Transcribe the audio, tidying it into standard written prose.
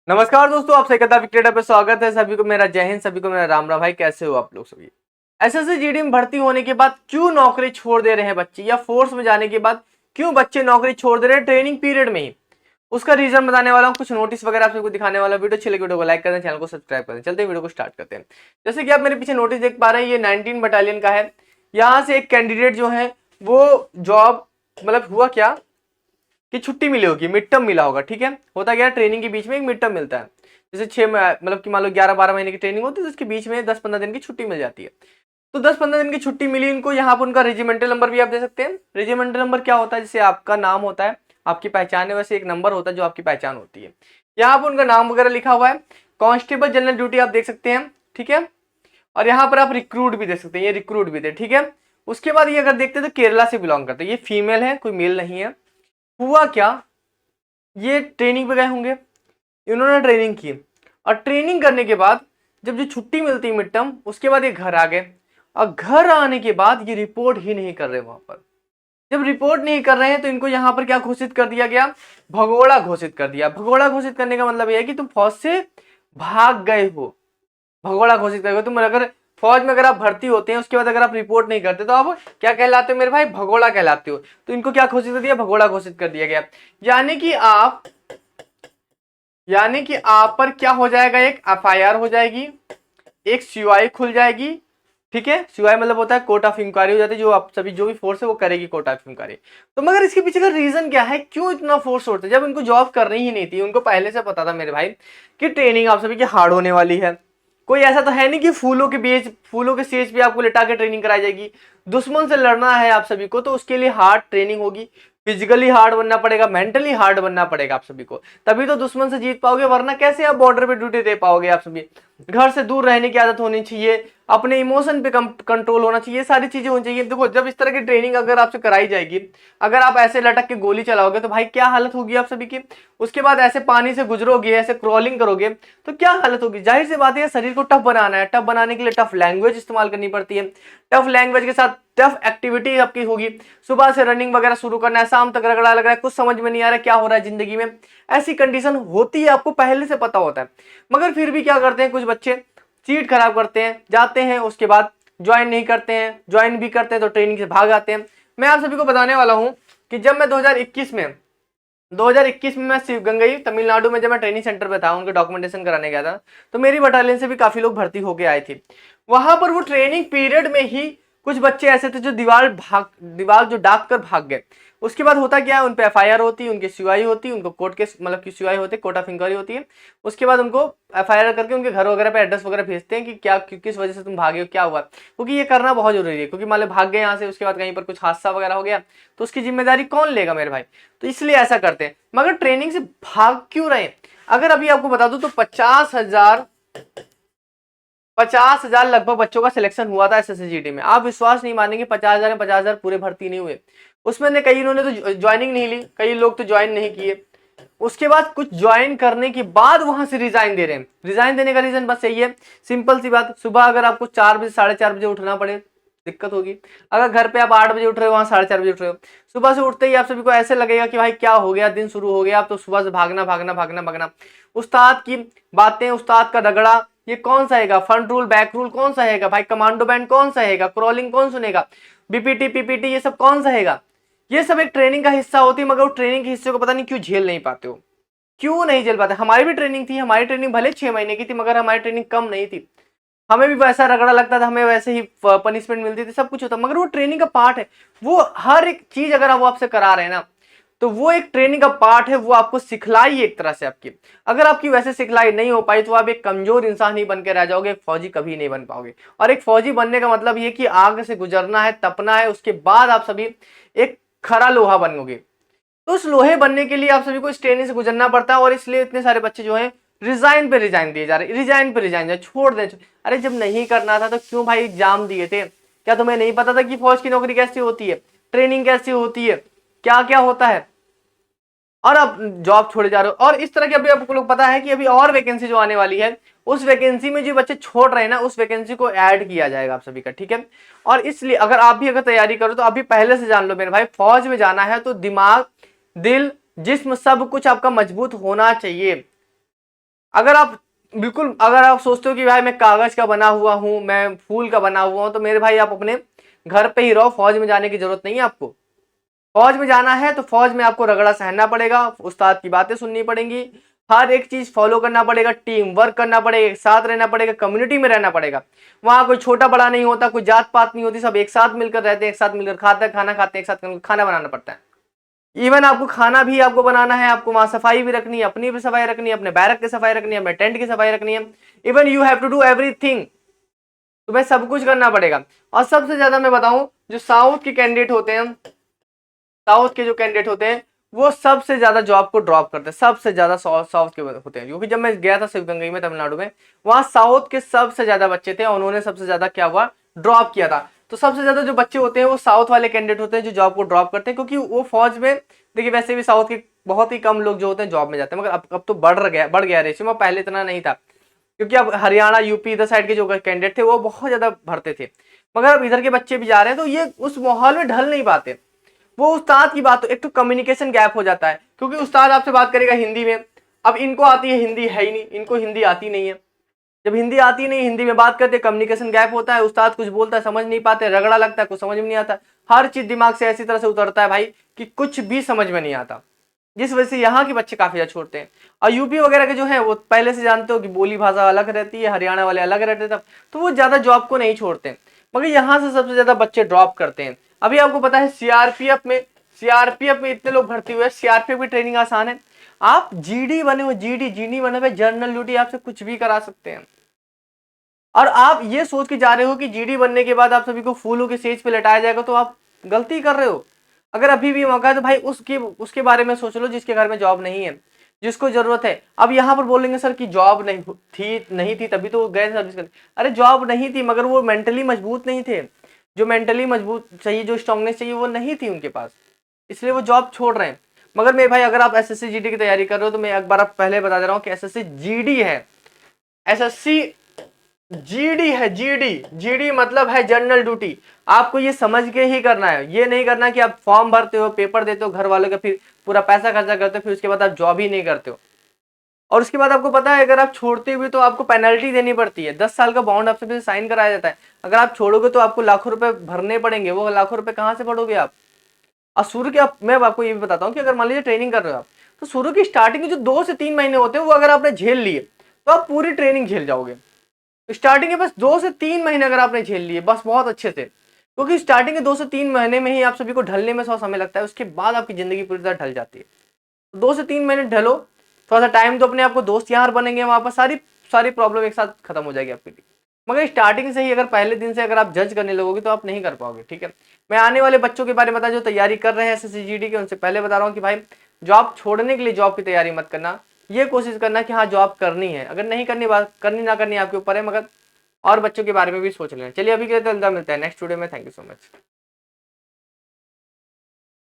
नमस्कार दोस्तों, आप सही कथा विक्रेटर पे स्वागत है। सभी को मेरा जय हिंद, सभी को मेरा राम राम। भाई कैसे हो आप लोग सभी। एसएससी जीडी में भर्ती होने के बाद क्यों नौकरी छोड़ दे रहे हैं बच्चे, या फोर्स में जाने के बाद क्यों बच्चे नौकरी छोड़ दे रहे हैं ट्रेनिंग पीरियड में ही, उसका रीजन बताने वाला हूँ। कुछ नोटिस वगैरह आप सबको दिखाने वाला। वीडियो अच्छी लगी वीडियो को लाइक कर दें, चैनल को सब्सक्राइब कर दें। चलते वीडियो को स्टार्ट करते हैं। जैसे कि आप मेरे पीछे नोटिस देख पा रहे हैं, ये 19 बटालियन का है। यहाँ से एक कैंडिडेट जो है वो जॉब मतलब हुआ क्या कि छुट्टी मिली होगी, मिड टर्म मिला होगा। ठीक है, होता क्या है ट्रेनिंग के बीच में एक मिड टर्म मिलता है। जैसे 6 मतलब कि मान लो 11-12 महीने की ट्रेनिंग होती है, तो उसके बीच में 10-15 दिन की छुट्टी मिल जाती है। तो 10-15 दिन की छुट्टी मिली इनको। यहाँ पर उनका रेजिमेंटल नंबर भी आप दे सकते हैं। रेजिमेंटल नंबर क्या होता है, जैसे आपका नाम होता है, आपकी पहचान है, वैसे एक नंबर होता है जो आपकी पहचान होती है। यहाँ पर उनका नाम वगैरह लिखा हुआ है। कांस्टेबल जनरल ड्यूटी आप देख सकते हैं। ठीक है, और यहाँ पर आप रिक्रूट भी देख सकते हैं, ये रिक्रूट भी थे। ठीक है, उसके बाद ये अगर देखते हैं तो केरला से बिलोंग करते हैं। ये फीमेल है, कोई मेल नहीं है। हुआ क्या, ये ट्रेनिंग पे गए होंगे, इन्होंने ट्रेनिंग की, और ट्रेनिंग करने के बाद जब जो छुट्टी मिलती है मिड टर्म, उसके बाद ये घर आ गए। और घर आने के बाद ये रिपोर्ट ही नहीं कर रहे वहां पर। जब रिपोर्ट नहीं कर रहे हैं तो इनको यहाँ पर क्या घोषित कर दिया गया, भगोड़ा घोषित कर दिया। भगोड़ा घोषित करने का मतलब यह है कि तुम फौज से भाग गए हो। भगोड़ा घोषित कर, तुम अगर फौज में अगर आप भर्ती होते हैं, उसके बाद अगर आप रिपोर्ट नहीं करते तो आप क्या कहलाते हो मेरे भाई, भगोड़ा कहलाते हो। तो इनको क्या घोषित कर दिया, भगोड़ा घोषित कर दिया गया। यानी कि आप पर क्या हो जाएगा, एक एफआईआर हो जाएगी, एक सीओआई खुल जाएगी। ठीक है, सीओआई मतलब होता है कोर्ट ऑफ इंक्वायरी हो जाती है, जो आप सभी जो भी फोर्स है वो करेगी कोर्ट ऑफ इंक्वायरी। तो मगर इसके पीछे का रीजन क्या है, क्यों इतना फोर्स होता है, जब इनको जॉब करनी ही नहीं थी। उनको पहले से पता था मेरे भाई कि ट्रेनिंग आप सभी की हार्ड होने वाली है। कोई ऐसा तो है नहीं कि फूलों के स्टेज पे आपको लिटा के ट्रेनिंग कराई जाएगी। दुश्मन से लड़ना है आप सभी को, तो उसके लिए हार्ड ट्रेनिंग होगी। फिजिकली हार्ड बनना पड़ेगा, मेंटली हार्ड बनना पड़ेगा आप सभी को, तभी तो दुश्मन से जीत पाओगे। वरना कैसे आप बॉर्डर पे ड्यूटी दे पाओगे। आप सभी घर से दूर रहने की आदत होनी चाहिए, अपने इमोशन पे कंट्रोल होना चाहिए, सारी चीजें होनी चाहिए। देखो, जब इस तरह की ट्रेनिंग अगर आपसे कराई जाएगी, अगर आप ऐसे लटक के गोली चलाओगे तो भाई क्या हालत होगी आप सभी की। उसके बाद ऐसे पानी से गुजरोगे, ऐसे क्रॉलिंग करोगे तो क्या हालत होगी। जाहिर सी बात है, शरीर को टफ बनाना है। टफ बनाने के लिए टफ लैंग्वेज इस्तेमाल करनी पड़ती है। टफ लैंग्वेज के साथ टफ एक्टिविटी आपकी होगी। सुबह से रनिंग वगैरह शुरू करना है, शाम तक रगड़ा लग रहा है, कुछ समझ में नहीं आ रहा है क्या हो रहा है जिंदगी में। ऐसी कंडीशन होती है, आपको पहले से पता होता है। मगर फिर भी क्या करते हैं कुछ बच्चे, सीट खराब करते हैं, जाते हैं, उसके बाद ज्वाइन नहीं करते हैं, ज्वाइन भी करते हैं तो ट्रेनिंग से भाग आते हैं। मैं आप सभी को बताने वाला हूं कि जब मैं 2021 में मैं शिवगंगई तमिलनाडु में जब मैं ट्रेनिंग सेंटर पे था, उनके डॉक्यूमेंटेशन कराने गया था, तो मेरी बटालियन से भी काफी लोग भर्ती होके आए थे। वहां पर वो ट्रेनिंग पीरियड में ही कुछ बच्चे ऐसे थे जो दीवार जो डाक कर भाग गए। उसके बाद होता क्या है, उन पे एफआईआर होती है, उनकी सीआई होती है, उनको कोर्ट के मतलब की सीआई होती है, कोर्ट ऑफ इंक्वायरी होती है। उसके बाद उनको एफआईआर करके उनके घर वगैरह पे एड्रेस वगैरह भेजते हैं कि क्या किस वजह से तुम भागे हो, क्या हुआ। क्योंकि ये करना बहुत जरूरी है, क्योंकि मान लो भाग गए यहाँ से, उसके बाद कहीं पर कुछ हादसा वगैरह हो गया तो उसकी जिम्मेदारी कौन लेगा मेरे भाई। तो इसलिए ऐसा करते हैं। मगर ट्रेनिंग से भाग क्यों रहे, अगर अभी आपको बता दूं तो 50,000 लगभग बच्चों का सिलेक्शन हुआ था एसएससीजीडी में। आप विश्वास नहीं मानेंगे, 50,000 में 50,000 पूरे भर्ती नहीं हुए। उसमें ने कई इन्होंने तो ज्वाइनिंग नहीं ली, कई लोग तो ज्वाइन नहीं किए। उसके बाद कुछ ज्वाइन करने के बाद वहां से रिजाइन दे रहे हैं। रिजाइन देने का रीजन बस यही है, सिंपल सी बात। सुबह अगर आपको 4 बजे 4:30 बजे उठना पड़े, दिक्कत होगी। अगर घर पे आप 8 बजे उठ रहे हो, वहां 4:30 बजे उठ रहे हो, सुबह से उठते ही आप सभी को ऐसे लगेगा कि भाई क्या हो गया, दिन शुरू हो गया। आप तो सुबह से भागना भागना भागना भागना, उस्ताद की बातें, उस्ताद का रगड़ा, ये कौन सहेगा। फ्रंट रूल बैक रूल कौन सहेगा भाई, कमांडो बैंड कौन सहेगा, क्रॉलिंग कौन सुनेगा, बीपीटी पीपीटी ये सब कौन सहेगा। ये सब एक ट्रेनिंग का हिस्सा होती है, मगर वो ट्रेनिंग के हिस्से को पता नहीं क्यों झेल नहीं पाते हो, क्यों नहीं झेल पाते। हमारी भी ट्रेनिंग थी, हमारी ट्रेनिंग भले 6 महीने की थी, मगर हमारी ट्रेनिंग कम नहीं थी। हमें भी वैसा रगड़ा लगता था, हमें वैसे ही पनिशमेंट मिलती थी, सब कुछ होता, मगर वो ट्रेनिंग का पार्ट है। वो हर एक चीज अगर आप आपसे करा रहे हैं ना, तो वो एक ट्रेनिंग का पार्ट है, वो आपको सिखलाई एक तरह से आपकी। अगर आपकी वैसे सिखलाई नहीं हो पाई तो आप एक कमजोर इंसान ही बन के रह जाओगे, एक फौजी कभी नहीं बन पाओगे। और एक फौजी बनने का मतलब ये कि आग से गुजरना है, तपना है, उसके बाद आप सभी एक खरा लोहा बनोगे। तो उस लोहे बनने के लिए आप सभी को इस ट्रेनिंग से गुजरना पड़ता है। और इसलिए इतने सारे बच्चे जो हैं रिजाइन पे रिजाइन दिए जा रहे, रिजाइन पे रिजाइन छोड़ दे। अरे जब नहीं करना था तो क्यों भाई एग्जाम दिए थे, क्या तुम्हें नहीं पता था कि फौज की नौकरी कैसी होती है, ट्रेनिंग कैसी होती है, क्या क्या होता है। और अब जॉब छोड़े जा रहे हो। और इस तरह की अभी आपको लोग पता है कि अभी और वैकेंसी जो आने वाली है, उस वैकेंसी में जो बच्चे छोड़ रहे हैं ना, उस वैकेंसी को ऐड किया जाएगा आप सभी का। ठीक है, और इसलिए अगर आप भी अगर तैयारी करो तो अभी पहले से जान लो मेरे भाई, फौज में जाना है तो दिमाग, दिल, जिस्म सब कुछ आपका मजबूत होना चाहिए। अगर आप बिल्कुल अगर आप सोचते हो कि भाई मैं कागज का बना हुआ हूं, मैं फूल का बना हुआ हूं, तो मेरे भाई आप अपने घर पे ही रहो, फौज में जाने की जरूरत नहीं है आपको। फौज में जाना है तो फौज में आपको रगड़ा सहना पड़ेगा, उस्ताद की बातें सुननी पड़ेंगी, हर एक चीज फॉलो करना पड़ेगा, टीम वर्क करना पड़ेगा, एक साथ रहना पड़ेगा, कम्युनिटी में रहना पड़ेगा। वहां कोई छोटा बड़ा नहीं होता, कोई जात पात नहीं होती, सब एक साथ मिलकर रहते हैं, एक साथ मिलकर खाते हैं, खाना खाते हैं, एक साथ खाना बनाना पड़ता है। इवन आपको खाना भी आपको बनाना है, आपको वहां सफाई भी रखनी है, अपनी भी सफाई रखनी है, अपने बैरक की सफाई रखनी है, अपने टेंट की सफाई रखनी है। Even you have to do everything, तुम्हें सब कुछ करना पड़ेगा। और सबसे ज्यादा मैं बताऊं, जो साउथ के कैंडिडेट होते हैं, साउथ के जो कैंडिडेट होते हैं वो सबसे ज्यादा जॉब को ड्रॉप करते हैं, सबसे ज्यादा साउथ के होते हैं। क्योंकि जब मैं गया था शिवगंगई में, तमिलनाडु में, वहां साउथ के सबसे ज्यादा बच्चे थे, उन्होंने सबसे ज्यादा क्या हुआ, ड्रॉप किया था। तो सबसे ज्यादा जो बच्चे होते हैं वो साउथ वाले कैंडिडेट होते हैं जो जॉब को ड्रॉप करते हैं, क्योंकि वो फौज में, देखिए वैसे भी साउथ के बहुत ही कम लोग जो होते हैं जॉब में जाते हैं, मगर अब तो बढ़ गया रेशियो, पहले इतना नहीं था। क्योंकि अब हरियाणा यूपी इधर साइड के जो कैंडिडेट थे वो बहुत ज्यादा भरते थे, मगर अब इधर के बच्चे भी जा रहे हैं, तो ये उस माहौल में ढल नहीं पाते। वो उस्ताद की बात, एक तो कम्युनिकेशन गैप हो जाता है, क्योंकि उस्ताद आपसे बात करेगा हिंदी में, अब इनको आती है हिंदी है ही नहीं, इनको हिंदी आती नहीं है। जब हिंदी आती नहीं, हिंदी में बात करते, कम्युनिकेशन गैप होता है, उस्ताद कुछ बोलता है समझ नहीं पाते, रगड़ा लगता है, कुछ समझ में नहीं आता, हर चीज दिमाग से ऐसी तरह से उतरता है भाई कि कुछ भी समझ में नहीं आता, जिस वजह से यहाँ के बच्चे काफी ज्यादा छोड़ते हैं। और यूपी वगैरह के जो है वो पहले से जानते हो कि बोली भाषा अलग रहती है, हरियाणा वाले अलग रहते हैं, तो वो ज्यादा जॉब को नहीं छोड़ते, मगर यहाँ से सबसे ज्यादा बच्चे ड्रॉप करते हैं। अभी आपको पता है सीआरपीएफ में इतने लोग भर्ती हुए, सीआरपीएफ की ट्रेनिंग आसान है। आप जीडी बने हो, जीडी बने हुए, जनरल ड्यूटी आपसे कुछ भी करा सकते हैं। और आप ये सोच के जा रहे हो कि जीडी बनने के बाद आप सभी को फूलों के सेज पे लटाया जाएगा, तो आप गलती कर रहे हो। अगर अभी भी मौका है तो भाई उसके बारे में सोच लो जिसके घर में जॉब नहीं है, जिसको जरूरत है। अब यहाँ पर बोलेंगे सर कि जॉब नहीं थी तभी तो गए सर्विस करने। अरे जॉब नहीं थी, मगर वो मेंटली मजबूत नहीं थे, जो मेंटली मजबूत चाहिए, जो स्ट्रांगनेस चाहिए वो नहीं थी उनके पास, इसलिए वो जॉब छोड़ रहे हैं। मगर मेरे भाई अगर आप एसएससी जीडी की तैयारी कर रहे हो तो मैं एक बार आप पहले बता दे रहा हूँ कि एसएससी जीडी है, एसएससी जीडी है, जीडी मतलब है जनरल ड्यूटी। आपको ये समझ के ही करना है, ये नहीं करना कि आप फॉर्म भरते हो, पेपर देते हो घर वालों का, फिर पूरा पैसा खर्चा करते हो, फिर उसके बाद आप जॉब ही नहीं करते हो। और उसके बाद आपको पता है अगर आप छोड़ते हुए तो आपको पेनल्टी देनी पड़ती है, 10 साल का बॉन्ड आपसे साइन कराया जाता है। अगर आप छोड़ोगे तो आपको लाखों रुपए भरने पड़ेंगे, वो लाखों रुपए कहाँ से भरोगे आप। और शुरू के मैं आपको ये भी बताता हूँ कि अगर मान लीजिए ट्रेनिंग कर रहे हो आप, तो शुरू की स्टार्टिंग के जो 2 से 3 महीने होते हैं वो अगर आपने झेल लिए तो आप पूरी ट्रेनिंग झेल जाओगे। स्टार्टिंग के बस 2 से 3 महीने अगर आपने झेल लिए बस बहुत अच्छे से, क्योंकि स्टार्टिंग के 2 से 3 महीने में ही आप सभी को ढलने में 100 समय लगता है, उसके बाद आपकी जिंदगी पूरी तरह ढल जाती है। तो 2 से 3 महीने ढलो, थोड़ा सा टाइम दो अपने, आपको दोस्त यार बनेंगे वहां पर, सारी सारी प्रॉब्लम एक साथ खत्म हो जाएगी आपके लिए। मगर स्टार्टिंग से ही अगर पहले दिन से अगर आप जज करने लगोगे तो आप नहीं कर पाओगे, ठीक है। मैं आने वाले बच्चों के बारे में बता, जो तैयारी कर रहे हैं एसएससी जीडी के, उनसे पहले बता रहा हूँ कि भाई जॉब छोड़ने के लिए जॉब की तैयारी मत करना, ये कोशिश करना कि हाँ जॉब करनी है, अगर नहीं करनी, बात करनी ना करनी आपके ऊपर है, मगर और बच्चों के बारे में भी सोच लेना। चलिए अभी के लिए तो मिलता है नेक्स्ट वीडियो में, थैंक यू सो मच।